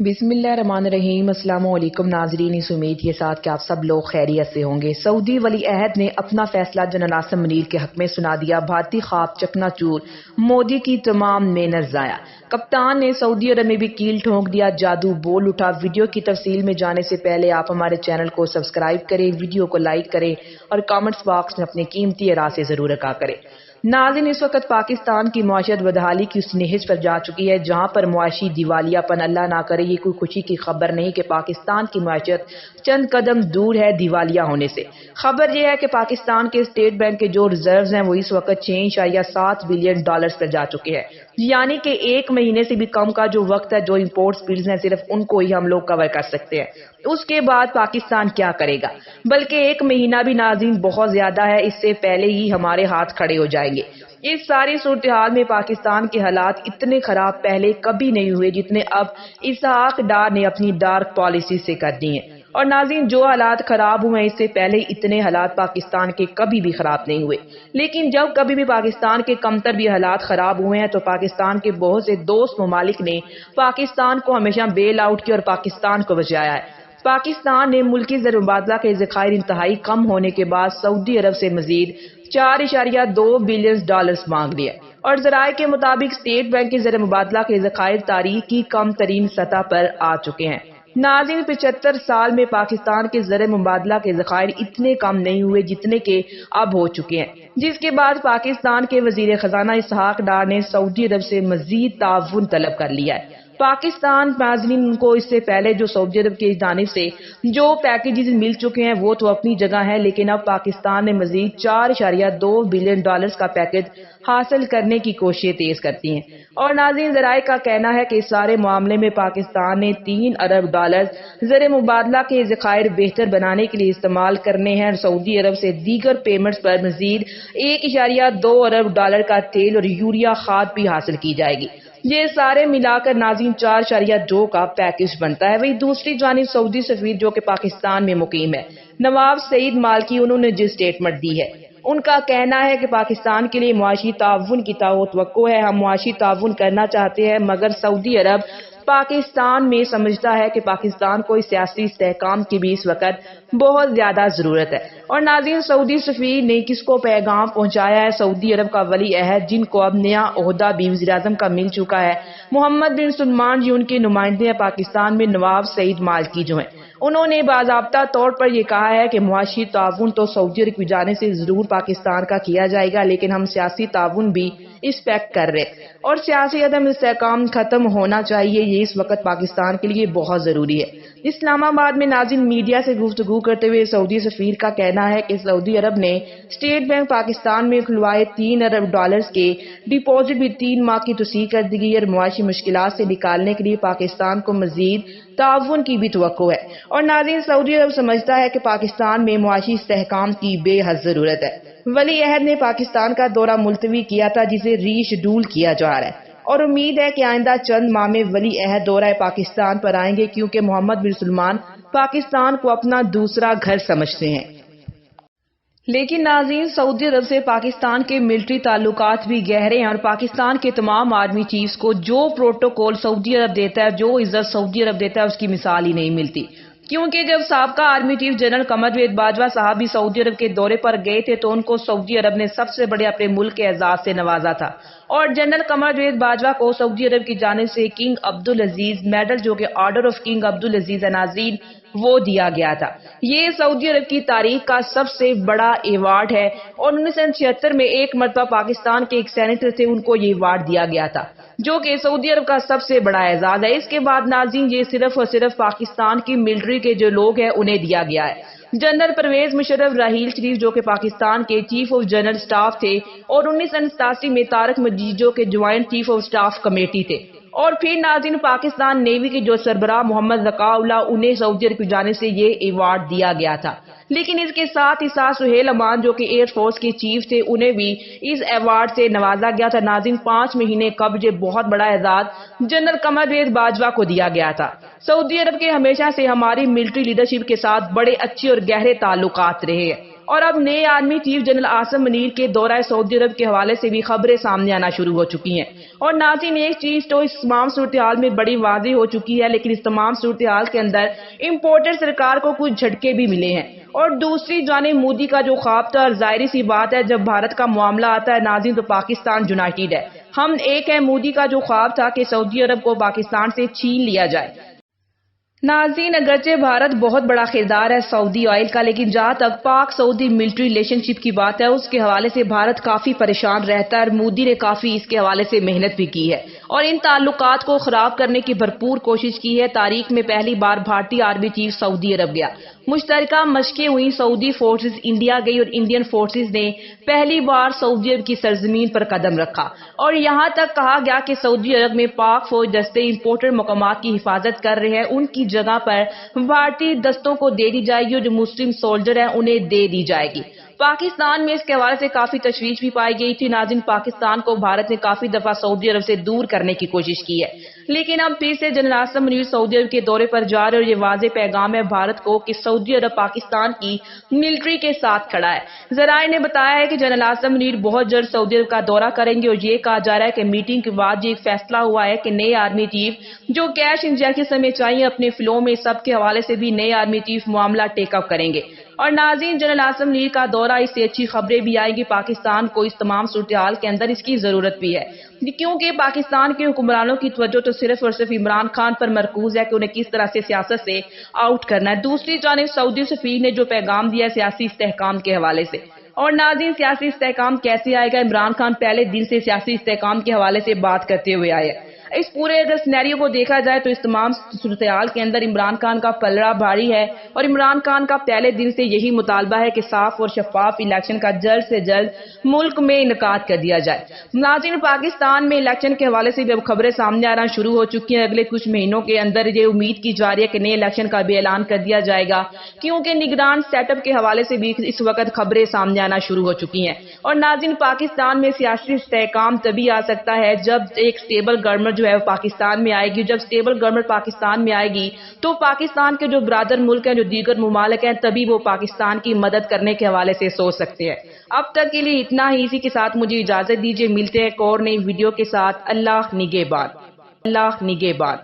بسم اللہ الرحمن الرحیم۔ السلام علیکم ناظرین، اس امید کے ساتھ کہ آپ سب لوگ خیریت سے ہوں گے۔ سعودی ولی عہد نے اپنا فیصلہ جنرل عاصم منیر کے حق میں سنا دیا۔ بھارتی خواب چکنا چور، مودی کی تمام محنت ضائع۔ کپتان نے سعودی عرب میں بھی کیل ٹھونک دیا، جادو بول اٹھا۔ ویڈیو کی تفصیل میں جانے سے پہلے آپ ہمارے چینل کو سبسکرائب کریں، ویڈیو کو لائک کریں اور کامنٹس باکس میں اپنے قیمتی رائے ضرور رکھا کریں۔ ناظرین، اس وقت پاکستان کی معیشت بدحالی کی اس نہج پر جا چکی ہے جہاں پر معاشی دیوالیہ پن، اللہ نہ کرے یہ کوئی خوشی کی خبر نہیں کہ پاکستان کی معیشت چند قدم دور ہے دیوالیہ ہونے سے۔ خبر یہ ہے کہ پاکستان کے اسٹیٹ بینک کے جو ریزروز ہیں وہ اس وقت 6.7 بلین ڈالرز پر جا چکے ہیں، یعنی کہ ایک مہینے سے بھی کم کا جو وقت ہے جو امپورٹ سپیڈز ہیں صرف ان کو ہی ہم لوگ کور کر سکتے ہیں۔ اس کے بعد پاکستان کیا کرے گا؟ بلکہ ایک مہینہ بھی ناظرین بہت زیادہ ہے، اس سے پہلے ہی ہمارے ہاتھ کھڑے ہو جائیں گے۔ اس ساری صورتحال میں پاکستان کے حالات اتنے خراب پہلے کبھی نہیں ہوئے جتنے اب اسحاق ڈار نے اپنی ڈارک پالیسی سے کر دی ہیں۔ اور ناظرین، جو حالات خراب ہوئے ہیں اس سے پہلے اتنے حالات پاکستان کے کبھی بھی خراب نہیں ہوئے، لیکن جب کبھی بھی پاکستان کے کمتر بھی حالات خراب ہوئے ہیں تو پاکستان کے بہت سے دوست ممالک نے پاکستان کو ہمیشہ بیل آؤٹ کیا اور پاکستان کو بچایا ہے۔ پاکستان نے ملکی زر مبادلہ کے ذخائر انتہائی کم ہونے کے بعد سعودی عرب سے مزید 4.2 بلین ڈالرز مانگ لیا، اور ذرائع کے مطابق اسٹیٹ بینک کے زر مبادلہ کے ذخائر تاریخ کی کم ترین سطح پر آ چکے ہیں۔ ناظرین، 75 سال میں پاکستان کے زر مبادلہ کے ذخائر اتنے کم نہیں ہوئے جتنے کہ اب ہو چکے ہیں، جس کے بعد پاکستان کے وزیر خزانہ اسحاق ڈار نے سعودی عرب سے مزید تعاون طلب کر لیا ہے۔ پاکستان ناظرین کو اس سے پہلے جو سعودی عرب کی جانب سے جو پیکیجز مل چکے ہیں وہ تو اپنی جگہ ہیں، لیکن اب پاکستان نے مزید 4.2 بلین ڈالرز کا پیکیج حاصل کرنے کی کوششیں تیز کرتی ہیں۔ اور ناظرین، ذرائع کا کہنا ہے کہ اس سارے معاملے میں پاکستان نے 3 ارب ڈالرز زر مبادلہ کے ذخائر بہتر بنانے کے لیے استعمال کرنے ہیں، اور سعودی عرب سے دیگر پیمنٹس پر مزید 1.2 ارب ڈالر کا تیل اور یوریا کھاد بھی حاصل کی جائے گی۔ یہ سارے ملا کر ناظرین 4.2 کا پیکج بنتا ہے۔ وہی دوسری جانب سعودی سفیر جو کہ پاکستان میں مقیم ہے، نواب سعید مالکی، انہوں نے جو اسٹیٹمنٹ دی ہے ان کا کہنا ہے کہ پاکستان کے لیے معاشی تعاون کی توقع ہے، ہم معاشی تعاون کرنا چاہتے ہیں، مگر سعودی عرب پاکستان میں سمجھتا ہے کہ پاکستان کو سیاسی استحکام کی بھی اس وقت بہت زیادہ ضرورت ہے۔ اور ناظرین، سعودی سفیر نے کس کو پیغام پہنچایا ہے؟ سعودی عرب کا ولی عہد، جن کو اب نیا عہدہ بھی وزیر اعظم کا مل چکا ہے، محمد بن سلمان جی، ان کے نمائندے ہیں پاکستان میں نواب سعید مالکی جو ہیں، انہوں نے باضابطہ طور پر یہ کہا ہے کہ معاشی تعاون تو سعودی عرب کی جانب سے ضرور پاکستان کا کیا جائے گا، لیکن ہم سیاسی تعاون بھی ایکسپیکٹ کر رہے ہیں اور سیاسی عدم استحکام ختم ہونا چاہیے، یہ اس وقت پاکستان کے لیے بہت ضروری ہے۔ اسلام آباد میں ناظرین میڈیا سے گفتگو کرتے ہوئے سعودی سفیر کا کہنا ہے کہ سعودی عرب نے اسٹیٹ بینک پاکستان میں کھلوائے 3 ارب ڈالرز کے ڈپازٹ بھی 3 ماہ کی توسیع کر دی گئی اور معاشی مشکلات سے نکالنے کے لیے پاکستان کو مزید تعاون کی بھی توقع ہے۔ اور ناظرین، سعودی عرب سمجھتا ہے کہ پاکستان میں معاشی استحکام کی بے حد ضرورت ہے۔ ولی عہد نے پاکستان کا دورہ ملتوی کیا تھا جسے ری شیڈول کیا جا رہا ہے، اور امید ہے کہ آئندہ چند ماہ میں ولی عہد دورہ پاکستان پر آئیں گے، کیونکہ محمد بن سلمان پاکستان کو اپنا دوسرا گھر سمجھتے ہیں۔ لیکن ناظرین، سعودی عرب سے پاکستان کے ملٹری تعلقات بھی گہرے ہیں، اور پاکستان کے تمام آرمی چیفز کو جو پروٹوکول سعودی عرب دیتا ہے، جو عزت سعودی عرب دیتا ہے، اس کی مثال ہی نہیں ملتی۔ کیونکہ جب سابقہ آرمی چیف جنرل قمروید باجوہ صاحب بھی سعودی عرب کے دورے پر گئے تھے تو ان کو سعودی عرب نے سب سے بڑے اپنے ملک کے اعزاز سے نوازا تھا، اور جنرل قمروید باجوہ کو سعودی عرب کی جانب سے کنگ عبدالعزیز میڈل، جو کہ آرڈر آف کنگ عبدالعزیز ناظرین، وہ دیا گیا تھا۔ یہ سعودی عرب کی تاریخ کا سب سے بڑا ایوارڈ ہے، اور 1976 میں ایک مرتبہ پاکستان کے ایک سینیٹر تھے، ان کو یہ ایوارڈ دیا گیا تھا، جو کہ سعودی عرب کا سب سے بڑا اعزاز ہے۔ اس کے بعد ناظرین یہ صرف اور صرف پاکستان کی ملٹری کے جو لوگ ہیں انہیں دیا گیا ہے۔ جنرل پرویز مشرف راحیل شریف جو کہ پاکستان کے چیف آف جنرل سٹاف تھے، اور 1987 میں طارق مجید جو کہ joint chief of staff committee تھے، اور پھر ناظرین پاکستان نیوی کے جو سربراہ محمد ذکاء اللہ، انہیں سعودی عرب کی جانب سے یہ ایوارڈ دیا گیا تھا۔ لیکن اس کے ساتھ ہی سہیل امان جو کہ ایئر فورس کے چیف تھے، انہیں بھی اس ایوارڈ سے نوازا گیا تھا۔ ناظرین 5 مہینے قبل یہ بہت بڑا اعزاز جنرل قمروید باجوہ کو دیا گیا تھا۔ سعودی عرب کے ہمیشہ سے ہماری ملٹری لیڈرشپ کے ساتھ بڑے اچھے اور گہرے تعلقات رہے ہیں، اور اب نئے army chief general Asim Munir کے دورہ سعودی عرب کے حوالے سے بھی خبریں سامنے آنا شروع ہو چکی ہیں۔ اور ناظرین، ایک چیز تو اس تمام صورتحال میں بڑی واضح ہو چکی ہے، لیکن اس تمام صورتحال کے اندر امپورٹر سرکار کو کچھ جھٹکے بھی ملے ہیں۔ اور دوسری جانب مودی کا جو خواب تھا، اور ظاہری سی بات ہے جب بھارت کا معاملہ آتا ہے ناظرین تو پاکستان یونائٹڈ ہے۔ ہم ایک ہے، مودی کا جو خواب تھا کہ سعودی عرب کو پاکستان سے چھین لیا جائے۔ ناظرین، اگرچہ بھارت بہت بڑا خریدار ہے سعودی آئل کا، لیکن جہاں تک پاک سعودی ملٹری ریلیشن شپ کی بات ہے اس کے حوالے سے بھارت کافی پریشان رہتا ہے، اور مودی نے کافی اس کے حوالے سے محنت بھی کی ہے اور ان تعلقات کو خراب کرنے کی بھرپور کوشش کی ہے۔ تاریخ میں پہلی بار بھارتی آرمی چیف سعودی عرب گیا، مشترکہ مشقیں ہوئی، سعودی فورسز انڈیا گئی اور انڈین فورسز نے پہلی بار سعودی عرب کی سرزمین پر قدم رکھا، اور یہاں تک کہا گیا کہ سعودی عرب میں پاک فوج دستے امپورٹر مقامات کی حفاظت کر رہے ہیں، ان کی جگہ پر بھارتی دستوں کو دے دی جائے گی اور جو مسلم سولجر ہیں انہیں دے دی جائے گی۔ پاکستان میں اس کے حوالے سے کافی تشویش بھی پائی گئی تھی۔ ناظرین، پاکستان کو بھارت نے کافی دفعہ سعودی عرب سے دور کرنے کی کوشش کی ہے، لیکن اب پھر سے جنرل عاصم منیر سعودی عرب کے دورے پر جا رہے اور یہ واضح پیغام ہے بھارت کو کہ سعودی عرب پاکستان کی ملٹری کے ساتھ کھڑا ہے۔ ذرائع نے بتایا ہے کہ جنرل عاصم منیر بہت جلد سعودی عرب کا دورہ کریں گے، اور یہ کہا جا رہا ہے کہ میٹنگ کے بعد یہ ایک فیصلہ ہوا ہے کہ نئے آرمی چیف جو کیش انجیکشن ہمیں چاہیے اپنے فلو میں سب کے حوالے سے بھی نئے آرمی چیف معاملہ ٹیک اپ کریں گے۔ اور ناظرین، جنرل عاصم منیر کا دورہ، اس سے اچھی خبریں بھی آئیں گی پاکستان کو اس تمام صورتحال کے اندر اس کی ضرورت بھی ہے، کیونکہ پاکستان کے حکمرانوں کی توجہ تو صرف اور صرف عمران خان پر مرکوز ہے کہ انہیں کس طرح سے سیاست سے آؤٹ کرنا ہے۔ دوسری جانب سعودی سفیر نے جو پیغام دیا ہے سیاسی استحکام کے حوالے سے، اور ناظرین سیاسی استحکام کیسے آئے گا؟ عمران خان پہلے دن سے سیاسی استحکام کے حوالے سے بات کرتے ہوئے آئے ہیں۔ اس پورے اگر سینیریو کو دیکھا جائے تو اس تمام صورتحال کے اندر عمران خان کا پلڑا بھاری ہے، اور عمران خان کا پہلے دن سے یہی مطالبہ ہے کہ صاف اور شفاف الیکشن کا جلد سے جلد ملک میں انعقاد کر دیا جائے۔ ناظرین، پاکستان میں الیکشن کے حوالے سے بھی اب خبریں سامنے آنا شروع ہو چکی ہیں۔ اگلے کچھ مہینوں کے اندر یہ امید کی جا رہی ہے کہ نئے الیکشن کا بھی اعلان کر دیا جائے گا، کیونکہ نگران سیٹ اپ کے حوالے سے بھی اس وقت خبریں سامنے آنا شروع ہو چکی ہیں۔ اور ناظرین، پاکستان میں سیاسی استحکام تبھی آ سکتا ہے جب ایک سٹیبل گورنمنٹ جو ہے پاکستان میں آئے گی۔ جب سٹیبل گورنمنٹ پاکستان میں آئے گی تو پاکستان کے جو برادر ملک ہیں، جو دیگر ممالک ہیں، تبھی وہ پاکستان کی مدد کرنے کے حوالے سے سوچ سکتے ہیں۔ اب تک کے لیے اتنا ہی، اسی کے ساتھ مجھے اجازت دیجیے، ملتے ہیں ایک اور نئی ویڈیو کے ساتھ۔ اللہ نگہبان۔ اللہ نگہبان۔